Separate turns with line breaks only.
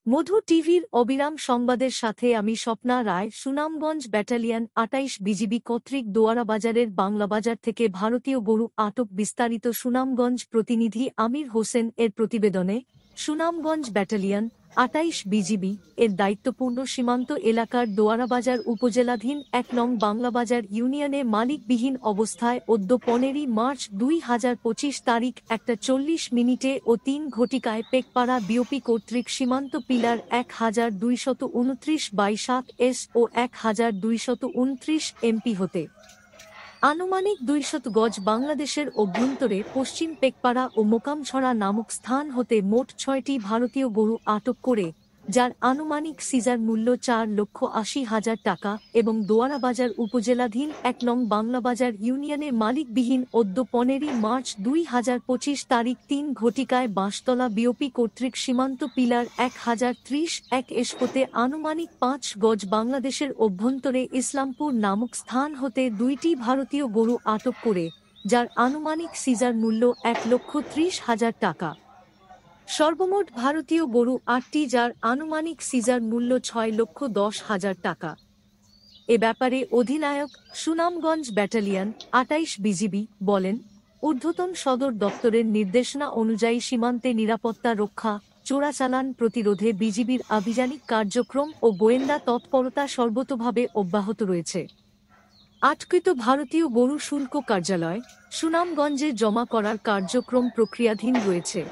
মধু টিভির অবিরাম সংবাদের সাথে আমি স্বপ্না রায়। সুনামগঞ্জ ব্যাটালিয়ন ২৮ বিজিবি কর্তৃক দোয়ারাবাজারের বাংলাবাজার থেকে ভারতীয় গরু আটক। বিস্তারিত সুনামগঞ্জ প্রতিনিধি আমির হোসেন এর প্রতিবেদনে। সুনামগঞ্জ ব্যাটালিয়ন ২৮ বিজিবি এর দায়িত্বপূর্ণ সীমান্ত এলাকার দোয়ারাবাজার উপজেলাধীন ১ নং বাংলাবাজার ইউনিয়নে মালিকবিহীন অবস্থায় অদ্য ১৫ মার্চ ২০২৫ তারিখ ১:৪০ ও ৩ ঘটিকায় পেকপাড়া বিওপি কর্তৃক সীমান্ত পিলার ১২29/৭ ও ১২29 এমপি হতে আনুমানিক ২০০ গজ বাংলাদেশের অভ্যন্তরে পশ্চিম পেকপাড়া ও মোকামছড়া নামক স্থান হতে মোট ৬টি ভারতীয় গরু আটক করে, যার আনুমানিক সিজার মূল্য ৪,৮০,০০০ টাকা এবং দোয়ারাবাজার উপজেলাধীন ১ নং বাংলাবাজার ইউনিয়নে মালিকবিহীন অদ্য ১৫ মার্চ ২০২৫ তারিখ ৩ ঘটিকায় বাঁশতলা বিওপি কর্তৃক সীমান্ত পিলার ১০৩০/১ হতে আনুমানিক ৫ গজ বাংলাদেশের অভ্যন্তরে ইসলামপুর নামক স্থান হতে ২টি ভারতীয় গরু আটক করে, যার আনুমানিক সিজার মূল্য ১,৩০,০০০ টাকা। সর্বমোট ভারতীয় গরু ৮টি, যার আনুমানিক সিজার মূল্য ৬,১০,০০০ টাকা। এ ব্যাপারে অধিনায়ক, সুনামগঞ্জ ব্যাটালিয়ন ২৮ বিজিবি বলেন, ঊর্ধ্বতন সদর দপ্তরের নির্দেশনা অনুযায়ী সীমান্তে নিরাপত্তা রক্ষা, চোরাচালান প্রতিরোধে বিজিবির আভিযানিক কার্যক্রম ও গোয়েন্দা তৎপরতা সর্বতোভাবে অব্যাহত রয়েছে। আটকৃত ভারতীয় গরু শুল্ক কার্যালয়, সুনামগঞ্জে জমা করার কার্যক্রম প্রক্রিয়াধীন রয়েছে।